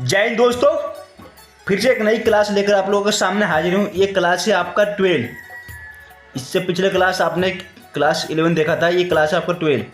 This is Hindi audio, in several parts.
जय हिंद दोस्तों, फिर से एक नई क्लास लेकर आप लोगों के सामने हाजिर हूँ। ये क्लास है आपका 12। इससे पिछले क्लास आपने क्लास 11 देखा था, ये क्लास है आपका 12।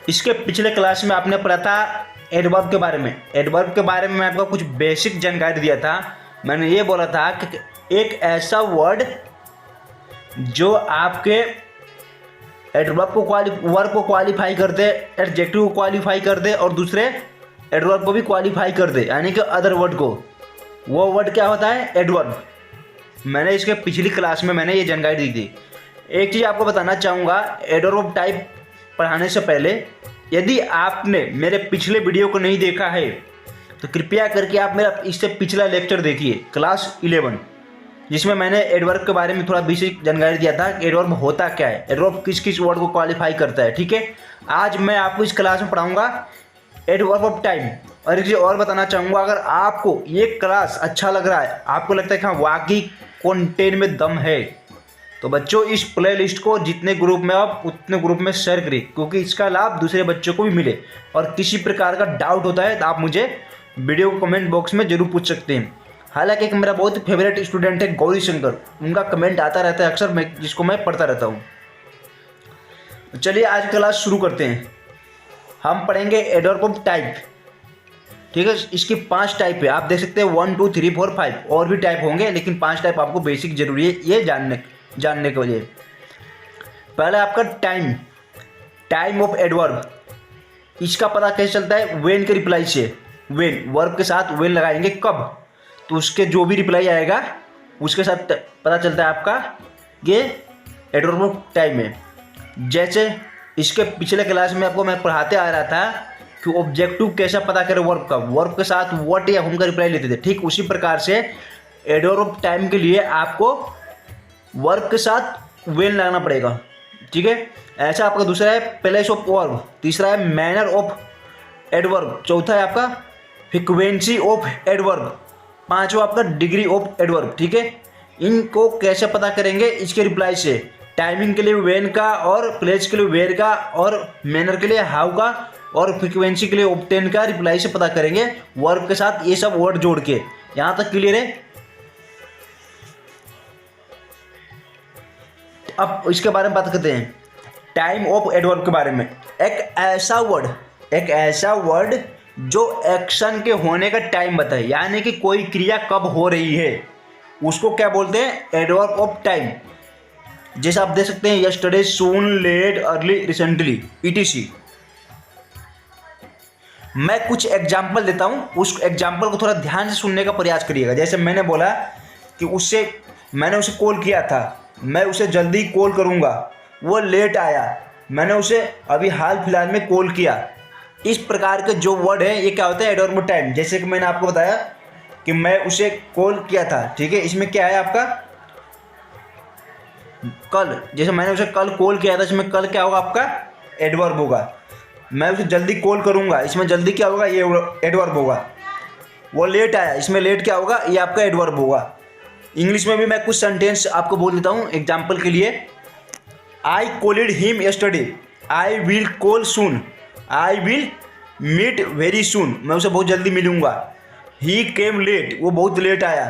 इसके पिछले क्लास में आपने पढ़ा था एडवर्ब के बारे में। एडवर्ब के बारे में आपको कुछ बेसिक जानकारी दिया था। मैंने ये बोला था कि एक ऐसा वर्ड जो आपके एडवर्ब को वर्ब को क्वालिफाई कर दे, एडजेक्टिव को क्वालिफाई कर दे और दूसरे एडवर्ब को भी क्वालिफाई कर दे, यानी कि अदर वर्ड को। वो वर्ड क्या होता है? एडवर्ब। मैंने इसके पिछली क्लास में मैंने ये जानकारी दी थी। एक चीज़ आपको बताना चाहूँगा, एडवर्ब टाइप पढ़ाने से पहले यदि आपने मेरे पिछले वीडियो को नहीं देखा है तो कृपया करके आप मेरा इससे पिछला लेक्चर देखिए, क्लास 11, जिसमें मैंने एडवर्ब के बारे में थोड़ा बेसिक जानकारी दिया था कि एडवर्ब होता क्या है, एडवर्ब किस किस वर्ड को क्वालिफाई करता है। ठीक है, आज मैं आपको इस क्लास में पढ़ाऊंगा एडवर्ब ऑफ टाइम। और एक चीज़ और बताना चाहूँगा, अगर आपको ये क्लास अच्छा लग रहा है, आपको लगता है कि हाँ वाकई कंटेंट में दम है, तो बच्चों इस प्ले लिस्ट को जितने ग्रुप में आप उतने ग्रुप में शेयर करिए, क्योंकि इसका लाभ दूसरे बच्चों को भी मिले। और किसी प्रकार का डाउट होता है तो आप मुझे वीडियो को कमेंट बॉक्स में जरूर पूछ सकते हैं। हालांकि एक मेरा बहुत फेवरेट स्टूडेंट है गौरी शंकर, उनका कमेंट आता रहता है अक्सर, जिसको मैं पढ़ता रहता हूँ। चलिए आज क्लास शुरू करते हैं। हम पढ़ेंगे एडवर्ब ऑफ टाइप। ठीक है, इसकी 5 टाइप है, आप देख सकते हैं 1 2 3 4 5, और भी टाइप होंगे, लेकिन 5 टाइप आपको बेसिक जरूरी है ये जानने के लिए। पहले आपका टाइम ऑफ एडवर्ब। इसका पता कैसे चलता है? वेन के रिप्लाई से। वेन वर्ब के साथ वेन लगाएंगे कब, तो उसके जो भी रिप्लाई आएगा उसके साथ पता चलता है आपका ये एडवर्ब ऑफ टाइम है। जैसे इसके पिछले क्लास में आपको मैं पढ़ाते आ रहा था कि ऑब्जेक्टिव कैसा पता करें वर्ब का, वर्ब के साथ व्हाट या हुम का रिप्लाई लेते थे। ठीक उसी प्रकार से एडवर्ब ऑफ टाइम के लिए आपको वर्ब के साथ वेन लगाना पड़ेगा। ठीक है, ऐसा आपका दूसरा है प्लेस ऑफ वर्ब, तीसरा है मैनर ऑफ एडवर्ब, चौथा है आपका फ्रीक्वेंसी ऑफ एडवर्ब, पांचवा आपका डिग्री ऑफ एडवर्ब। ठीक है, इनको कैसे पता करेंगे? इसके रिप्लाई से। टाइमिंग के लिए वेन का, और प्लेस के लिए वेयर का, और मैनर के लिए हाउ का, और फ्रीक्वेंसी के लिए ऑब्टेन का रिप्लाई से पता करेंगे वर्ब के साथ ये सब वर्ड जोड़ के। यहां तक क्लियर है? अब इसके बारे में बात करते हैं, टाइम ऑफ एडवर्ब के बारे में। एक ऐसा वर्ड जो एक्शन के होने का टाइम बताए, यानी कि कोई क्रिया कब हो रही है, उसको क्या बोलते हैं? Adverb of time. जैसे आप देख सकते हैं यस्टरडे, सून, लेट, अर्ली, रिसेंटली, ईटीसी। मैं कुछ एग्जाम्पल देता हूं, उस एग्जाम्पल को थोड़ा ध्यान से सुनने का प्रयास करिएगा। जैसे मैंने बोला कि मैंने उसे कॉल किया था, मैं उसे जल्दी कॉल करूंगा, वो लेट आया, मैंने उसे अभी हाल फिलहाल में कॉल किया। इस प्रकार के जो वर्ड है ये क्या होता है? Adverb of time. जैसे कि मैंने आपको बताया कि मैं उसे कॉल किया था, ठीक है, इसमें क्या है आपका कल। जैसे मैंने उसे कल कॉल किया था, इसमें कल क्या होगा? आपका एडवर्ब होगा। मैं उसे जल्दी कॉल करूंगा, इसमें जल्दी क्या होगा? ये एडवर्ब होगा। वो लेट आया, इसमें लेट क्या होगा? ये आपका एडवर्ब होगा। इंग्लिश में भी मैं कुछ सेंटेंस आपको बोल देता हूँ एग्जाम्पल के लिए। I called him yesterday, I will call soon, I will meet very soon, मैं उसे बहुत जल्दी मिलूंगा। ही केम लेट, वो बहुत लेट आया।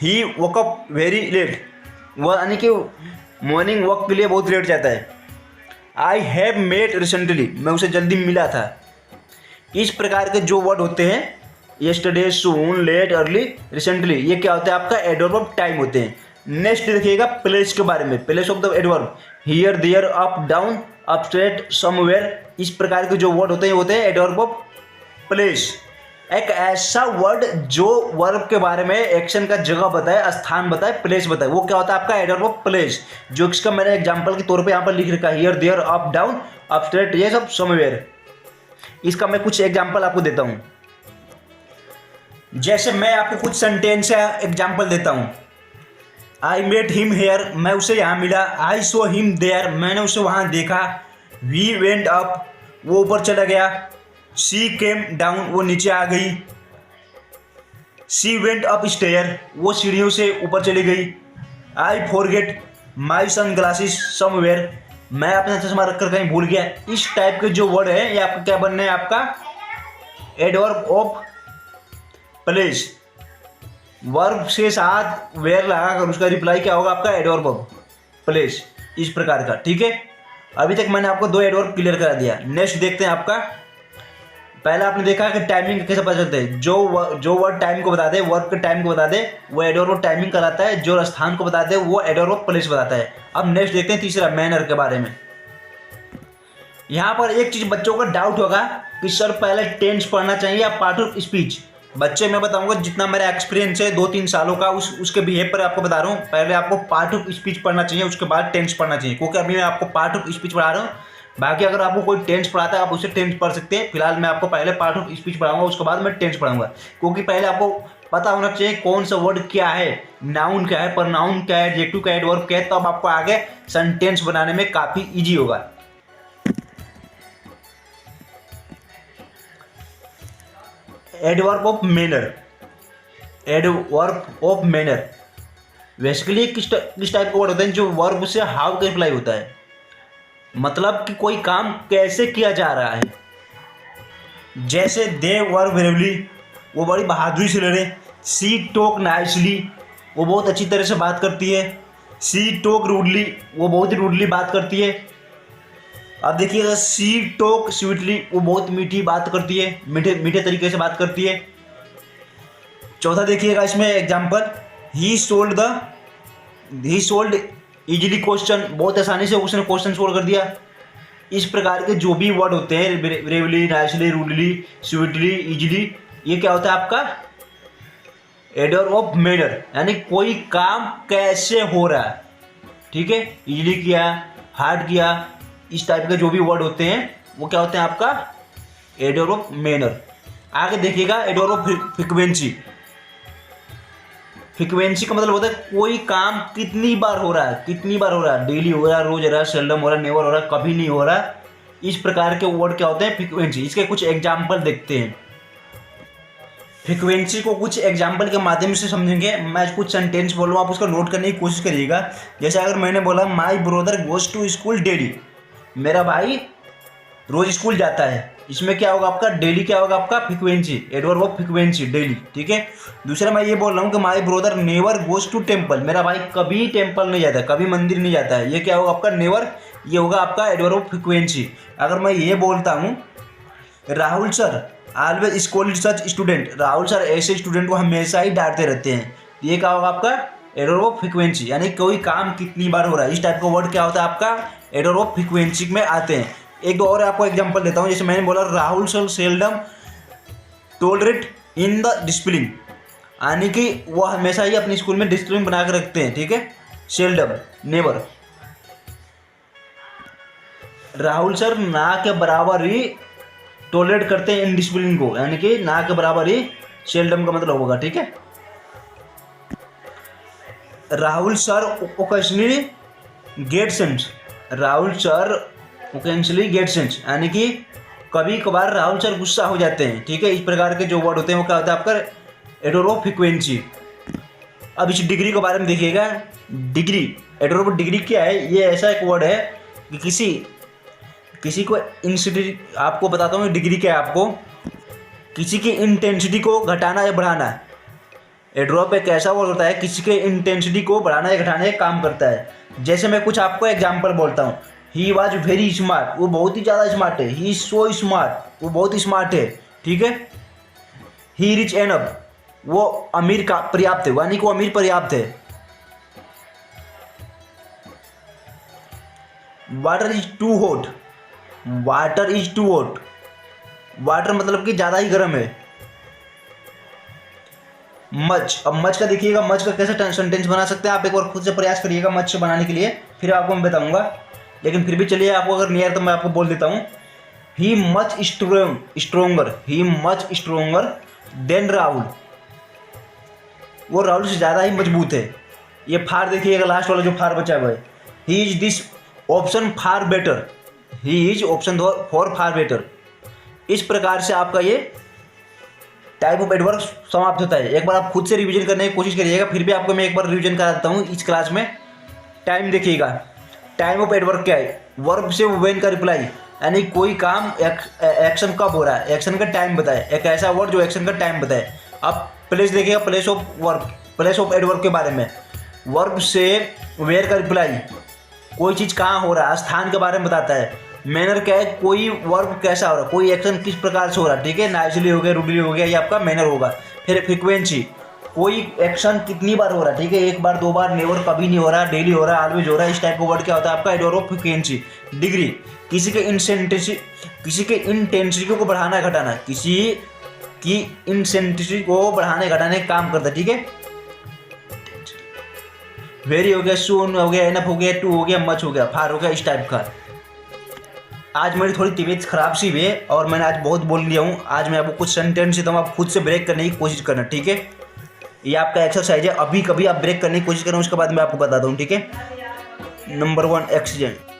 ही वॉक अप वेरी लेट, वह यानी कि मॉर्निंग वॉक के लिए बहुत लेट जाता है। आई हैव मेट रिसेंटली, मैं उसे जल्दी मिला था। इस प्रकार के जो वर्ड होते हैं यस्टरडे, सून, लेट, अर्ली, रिसेंटली, ये क्या होता है? आपका एडवर्ब ऑफ टाइम होते हैं। नेक्स्ट देखिएगा प्लेस के बारे में। Place of the adverb, here, there, up, down, upstairs, somewhere. इस प्रकार के जो वर्ड होते हैं एडवर्ब ऑफ प्लेस। एक ऐसा वर्ड जो वर्ब के बारे में एक्शन का जगह बताए, स्थान बताए, प्लेस बताए, वो क्या होता है? आपका एडवर्ब ऑफ प्लेस। जो इसका मैंने एग्जांपल के तौर पे यहाँ पर लिख रखा है, हियर, देयर, अप, डाउन, अपस्ट्रेट, ये सब समवेयर। इसका मैं कुछ एग्जांपल आपको देता हूँ। जैसे मैं आपको कुछ सेंटेंस एग्जांपल देता हूँ। आई मेट हिम हेयर, मैं उसे यहाँ मिला। आई सो हिम देयर, मैंने उसे वहाँ देखा। वी वेंट अप, वो ऊपर चला गया। शी केम डाउन, वो नीचे आ गई। शी वेंट अप स्टेयर, वो सीढ़ियों से ऊपर चली गई। I forget my sunglasses somewhere, मैं अपना चश्मा रखकर कहीं भूल गया, इस टाइप के जो वर्ड है ये आपका क्या बनना है, आपका एडवर्ब ऑफ प्लेस। वर्ब के साथ वेयर लगाकर उसका रिप्लाई क्या होगा, आपका एडवर्ब ऑफ प्लेस, इस प्रकार का। ठीक है, अभी तक मैंने आपको 2 एडवर्ब क्लियर करा दिया। नेक्स्ट देखते हैं आपका, पहला आपने देखा कि टाइमिंग कैसे पता चलता है, जो वर्ड टाइम को बता दे, वर्ब के टाइम को बता दे, वो एडवर्ब ऑफ टाइमिंग कहलाता है। जो स्थान को बता दे वो एडवर्ब ऑफ प्लेस बताता है। अब नेक्स्ट देखते हैं तीसरा, मैनर के बारे में। यहाँ पर एक चीज बच्चों का डाउट होगा कि सर पहले टेंस पढ़ना चाहिए या पार्ट ऑफ स्पीच। बच्चे मैं बताऊंगा जितना मेरा एक्सपीरियंस है 2-3 सालों का, उसके बिहेव पर आपको बता रहा हूँ। पहले आपको पार्ट ऑफ स्पीच पढ़ना चाहिए, उसके बाद टेंस पढ़ना चाहिए, क्योंकि अभी मैं आपको पार्ट ऑफ स्पीच पढ़ा रहा हूँ। बाकी अगर आपको कोई टेंस पढ़ाता है आप उसे टेंस पढ़ सकते हैं। फिलहाल मैं आपको पहले पार्ट ऑफ स्पीच पढ़ाऊंगा, उसके बाद मैं टेंस पढ़ाऊंगा, क्योंकि पहले आपको पता होना चाहिए कौन सा वर्ड क्या है, नाउन क्या है, प्रोनाउन क्या है, एडजेक्टिव क्या है, एडवर्ब क्या है, तब आपको आगे सेंटेंस बनाने में काफी ईजी होगा। Adverb of manner, adverb of manner basically किस टाइप का वर्ड होता है, जो वर्ब से हाउ का रिप्लाई होता है, मतलब कि कोई काम कैसे किया जा रहा है। जैसे दे वर ब्रेवली, वो बड़ी बहादुरी से लड़े। सी टॉक नाइसली, वो बहुत अच्छी तरह से बात करती है। सी टॉक रूडली, वो बहुत ही रूडली बात करती है। अब देखिएगा सी टॉक स्वीटली, वो बहुत मीठी बात करती है, मीठे मीठे तरीके से बात करती है। चौथा देखिएगा इसमें एग्जाम्पल, ही सोल्ड इजीली क्वेश्चन, बहुत आसानी से उसने क्वेश्चन सोल्व कर दिया। इस प्रकार के जो भी वर्ड होते हैं, bravely, nicely, rudely, sweetly, easily, ये क्या होता है आपका एडवर्ब ऑफ मैनर, यानी कोई काम कैसे हो रहा है। ठीक है, इजीली किया, हार्ड किया, इस टाइप के जो भी वर्ड होते हैं वो क्या होते हैं आपका एडवर्ब ऑफ मैनर। आगे देखिएगा एडवर्ब ऑफ फ्रीक्वेंसी। फ्रीक्वेंसी का मतलब होता है कोई काम कितनी बार हो रहा है, कितनी बार हो रहा है, डेली हो रहा है, रोज हो रहा है, सेल्डम हो रहा है, नेवर हो रहा है, कभी नहीं हो रहा। इस प्रकार के वर्ड क्या होते हैं फ्रीक्वेंसी। इसके कुछ एग्जाम्पल देखते हैं। फ्रीक्वेंसी को कुछ एग्जाम्पल के माध्यम से समझेंगे। मैं कुछ सेंटेंस बोलूँ, आप उसका नोट करने की कोशिश करिएगा। जैसे अगर मैंने बोला my brother goes to school daily, मेरा भाई रोज स्कूल जाता है, इसमें क्या होगा आपका डेली, क्या होगा आपका frequency, adverb of frequency, daily. ठीक है, दूसरा मैं ये बोल रहा हूँ कि my brother never goes to temple, मेरा भाई कभी टेम्पल नहीं जाता, कभी मंदिर नहीं जाता है, ये क्या होगा आपका नेवर, ये होगा आपका एडवर्ब ऑफ फ्रीक्वेंसी। अगर मैं ये बोलता हूँ राहुल सर ऑलवेज स्कॉल्ड सच स्टूडेंट, राहुल सर ऐसे स्टूडेंट को हमेशा ही डांटते रहते हैं, ये क्या होगा आपका एडवर्ब ऑफ फ्रीक्वेंसी, यानी कोई काम कितनी बार हो रहा है। इस टाइप का वर्ड क्या होता है आपका एडवर्ब ऑफ फ्रीक्वेंसी में आते हैं। एक दो और आपको एग्जांपल देता हूँ। जैसे मैंने बोला Rahul sir seldom tolerate in the discipline, यानी कि वो हमेशा ही अपने स्कूल में डिसिप्लिन बना के रखते हैं। ठीक है, सेल्डम नेवर। राहुल सर ना के बराबर ही टॉलरेट करते हैं इन डिसिप्लिन को, यानी कि ना के बराबर ही सेल्डम का मतलब होगा। ठीक है, Rahul sir occasionally get sense, Rahul sir occasionally get sense, यानी कि कभी कभार राहुल सर गुस्सा हो जाते हैं। ठीक है, इस प्रकार के जो वर्ड होते हैं वो क्या होता है आपका एडवर्ब ऑफ फ्रीक्वेंसी। अब इस डिग्री के बारे में देखिएगा। डिग्री, एडवर्ब ऑफ डिग्री क्या है, ये ऐसा एक वर्ड है कि किसी को इंटेंसिटी, आपको बताता हूँ डिग्री क्या है, आपको किसी की इंटेंसिटी को घटाना या बढ़ाना। एडवर्ब एक ऐसा वर्ड होता है किसी के इंटेंसिटी को बढ़ाना या घटाने का काम करता है। जैसे मैं कुछ आपको एग्जांपल बोलता हूँ, ही वॉज वेरी स्मार्ट, वो बहुत ही ज़्यादा स्मार्ट है। ही इज सो स्मार्ट, वो बहुत ही स्मार्ट है। ठीक है, ही रिच एनफ, वो अमीर का पर्याप्त है, यानी कि वो अमीर पर्याप्त है। Water is too hot, water is too hot, water मतलब कि ज़्यादा ही गर्म है। मच, अब मच का देखिएगा, मच का कैसे सेंटेंस बना सकते हैं आप, एक बार खुद से प्रयास करिएगा मच बनाने के लिए, फिर आपको मैं बताऊंगा। लेकिन फिर भी चलिए, आपको अगर नहीं आया तो मैं आपको बोल देता हूँ। ही मच स्ट्रोंगर, ही मच स्ट्रोंगर देन राहुल, वो राहुल से ज़्यादा ही मजबूत है। ये फार देखिएगा, लास्ट वाला जो फार बचा हुआ है, he is this option far better, he is option for far better. इस प्रकार से आपका ये टाइप ऑफ एडवर्ब समाप्त होता है। एक बार आप खुद से रिवीजन करने की कोशिश करिएगा, फिर भी आपको मैं एक बार रिवीजन करा देता हूँ इस क्लास में। टाइम देखिएगा, टाइम ऑफ एडवर्ब क्या है, वर्ब से व्हेन का रिप्लाई, यानी कोई काम एक्शन कब हो रहा है, एक्शन का टाइम बताए, एक ऐसा वर्ड जो एक्शन का टाइम बताए। अब प्लेस देखिएगा, place of verb, place of adverb के बारे में, वर्ब से वेयर का रिप्लाई, कोई चीज़ कहाँ हो रहा है, स्थान के बारे में बताता है। मैनर क्या है, कोई वर्ब कैसा हो रहा है, कोई एक्शन किस प्रकार से हो रहा है, ठीक है, नाइसली हो गया, रूडली हो गया, ये आपका मैनर होगा। फिर फ्रीक्वेंसी, कोई एक्शन कितनी बार हो रहा है, ठीक है, एक बार, दो बार, नेवर, कभी नहीं हो रहा, डेली हो रहा है, ऑलवेज हो रहा है, इस टाइप का वर्ड क्या होता है आपका एडवर्ब ऑफ फ्रीक्वेंसी। डिग्री, किसी के इंटेंसिटी को बढ़ाना घटाना, किसी की इंटेंसिटी को बढ़ाने घटाने का काम करता है, ठीक है। वेरी हो गया, सून हो गया, एनफ हो गया, टू हो गया, मच हो गया, फार हो गया, इस टाइप का। आज मेरी थोड़ी तबीयत खराब सी भी है और मैंने आज बहुत बोल लिया हूँ। आज मैं आपको कुछ सेंटेंस तो आप खुद से ब्रेक करने की कोशिश करना, ठीक है। ये आपका एक्सरसाइज है, अभी कभी आप ब्रेक करने की कोशिश करें, उसके बाद मैं आपको बताता हूँ, ठीक है। Number 1 accident.